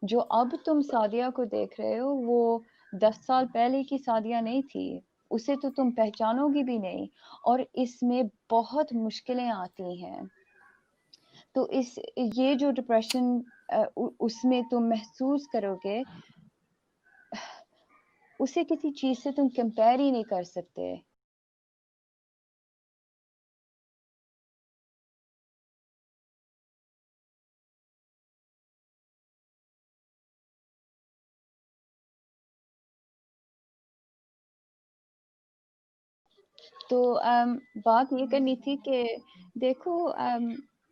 جو اب تم سعدیہ کو دیکھ رہے ہو وہ 10 سال پہلے کی سعدیہ نہیں تھی، اسے تو تم پہچانو گی بھی نہیں، اور اس میں بہت مشکلیں آتی ہیں. تو یہ جو ڈپریشن اس میں تم محسوس کرو گے، اسے کسی چیز سے تم کمپیئر ہی نہیں کر سکتے. تو بات یہ کرنی تھی کہ دیکھو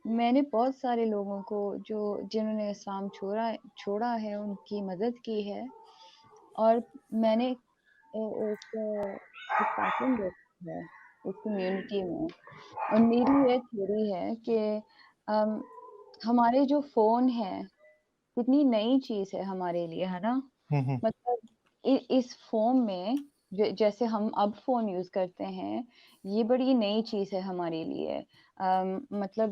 میں نے بہت سارے لوگوں کو جنہوں نے اسلام چھوڑا ہے ان کی مدد کی ہے، اور میں نے ایک پیٹرن دیکھا ہے اس کمیونٹی میں، اور میری یہ تھیوری ہے کہ ہمارے جو فون ہے کتنی نئی چیز ہے ہمارے لیے، ہے نا. مطلب اس فون میں جیسے ہم اب فون یوز کرتے ہیں، یہ بڑی نئی چیز ہے ہمارے لیے. مطلب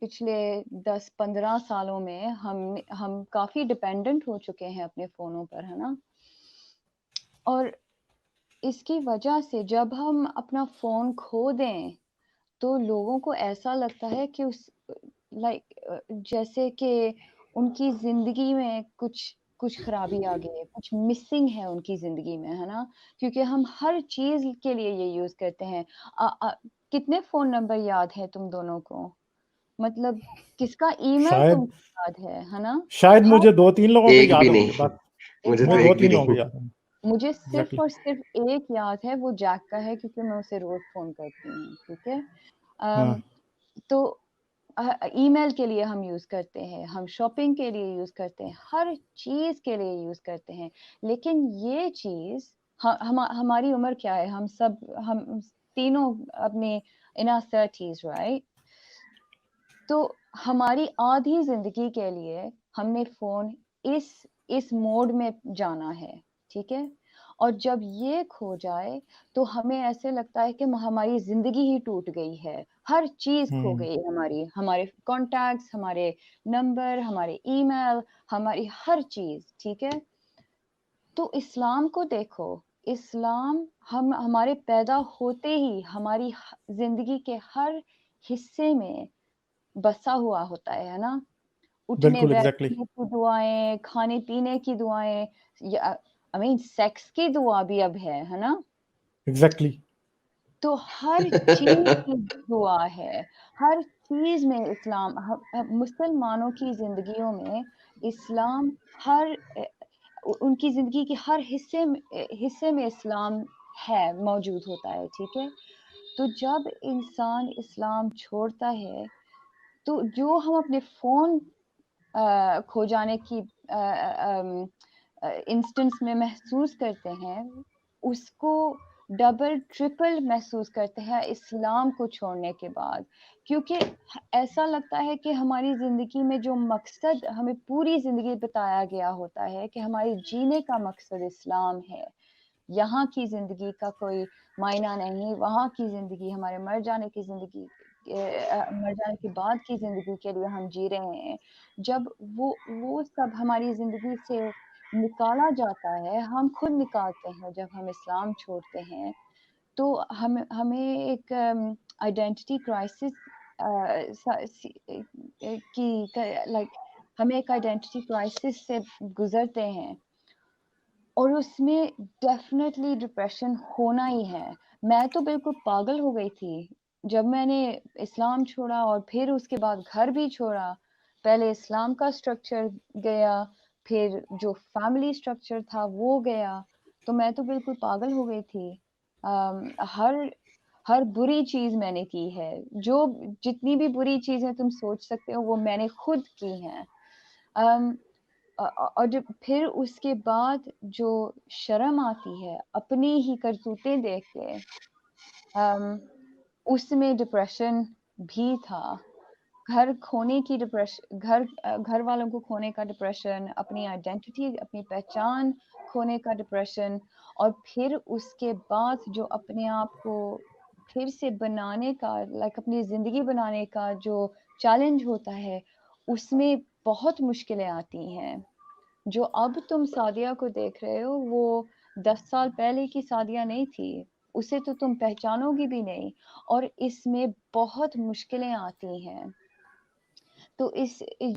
پچھلے 10-15 سالوں میں ہم کافی ڈپینڈنٹ ہو چکے ہیں اپنے فونوں پر، ہے نا. اور اس کی وجہ سے جب ہم اپنا فون کھو دیں تو لوگوں کو ایسا لگتا ہے کہ جیسے کہ ان کی زندگی میں کچھ خرابی آ گئی ہے، کچھ مسنگ ہے ان کی زندگی میں، ہے نا. کیونکہ ہم ہر چیز کے لیے یہ یوز کرتے ہیں. کتنے فون نمبر یاد ہے تم دونوں کو؟ مطلب کس کا ای میل تم کو یاد ہے نا. شاید مجھے 2-3 لوگوں کے ایک یاد بھی ہوں نہیں، گے، بس مجھے تو مجھے ایک بھی 2-3 لوگوں کے نہیں. یاد ہیں. مجھے صرف اور صرف ایک یاد ہے، وہ جیک کا ہے، کیونکہ میں اسے روز فون کرتی ہوں. ٹھیک ہے. تو ای میل کے لیے ہم یوز کرتے ہیں، ہم شاپنگ کے لیے یوز کرتے ہیں، ہر چیز کے لیے یوز کرتے ہیں. لیکن یہ چیز ہماری عمر کیا ہے؟ ہم تینوں اپنے in our 30s، رائٹ. تو ہماری آدھی زندگی کے لیے ہم نے فون اس موڈ میں جانا ہے. ٹھیک ہے. اور جب یہ کھو جائے تو ہمیں ایسے لگتا ہے کہ ہماری زندگی ہی ٹوٹ گئی ہے، ہر چیز کھو گئی ہے، ہمارے کانٹیکٹس، ہمارے نمبر، ہمارے ای میل، ہماری ہر چیز. ٹھیک ہے. تو اسلام کو دیکھو، اسلام ہمارے پیدا ہوتے ہی ہماری زندگی کے ہر حصے میں بسا ہوا ہوتا ہے نا. اٹھنے بیٹھنے کی دعائیں، کھانے پینے کی دعائیں، سیکس کی دعا بھی اب ہے نا. ایگزیکٹلی. تو ہر چیز کی دعا ہے، ہر چیز میں اسلام. مسلمانوں کی زندگیوں میں اسلام ان کی زندگی کے ہر حصے میں اسلام موجود ہوتا ہے. ٹھیک ہے. تو جب انسان اسلام چھوڑتا ہے تو جو ہم اپنے فون کھو جانے کی انسٹنس میں محسوس کرتے ہیں، اس کو ڈبل ٹرپل محسوس کرتے ہیں اسلام کو چھوڑنے کے بعد. کیونکہ ایسا لگتا ہے کہ ہماری زندگی میں جو مقصد ہمیں پوری زندگی بتایا گیا ہوتا ہے کہ ہماری جینے کا مقصد اسلام ہے، یہاں کی زندگی کا کوئی معنی نہیں، وہاں کی زندگی، ہمارے مر جانے کے بعد کی زندگی کے لیے ہم جی رہے ہیں. جب وہ سب ہماری زندگی سے نکالا جاتا ہے، ہم خود نکالتے ہیں جب ہم اسلام چھوڑتے ہیں، تو ہمیں ایک آئیڈینٹی کرائسس ہمیں ایک آئیڈینٹی کرائسس سے گزرتے ہیں، اور اس میں ڈیفینیٹلی ڈپریشن ہونا ہی ہے. میں تو بالکل پاگل ہو گئی تھی جب میں نے اسلام چھوڑا، اور پھر اس کے بعد گھر بھی چھوڑا. پہلے اسلام کا اسٹرکچر گیا، پھر جو فیملی اسٹرکچر تھا وہ گیا. تو میں تو بالکل پاگل ہو گئی تھی. ہر بری چیز میں نے کی ہے، جتنی بھی بری چیزیں تم سوچ سکتے ہو وہ میں نے خود کی ہیں. اور جب پھر اس کے بعد جو شرم آتی ہے اپنی ہی کرتوتیں دیکھ کے، اس میں ڈپریشن بھی تھا. گھر کھونے کی ڈپریشن، گھر والوں کو کھونے کا ڈپریشن، اپنی آئیڈینٹی، اپنی پہچان کھونے کا ڈپریشن، اور پھر اس کے بعد جو اپنے آپ کو پھر سے بنانے کا، اپنی زندگی بنانے کا جو چیلنج ہوتا ہے، اس میں بہت مشکلیں آتی ہیں. جو اب تم سعدیہ کو دیکھ رہے ہو وہ 10 سال پہلے کی سعدیہ نہیں تھی، اسے تو تم پہچانو گی بھی نہیں، اور اس میں بہت مشکلیں آتی ہیں. تو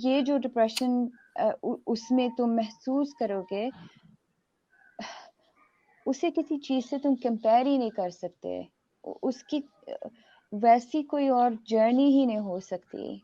یہ جو ڈپریشن اس میں تم محسوس کرو گے، اسے کسی چیز سے تم کمپیئر ہی نہیں کر سکتے، اس کی ویسی کوئی اور جرنی ہی نہیں ہو سکتی.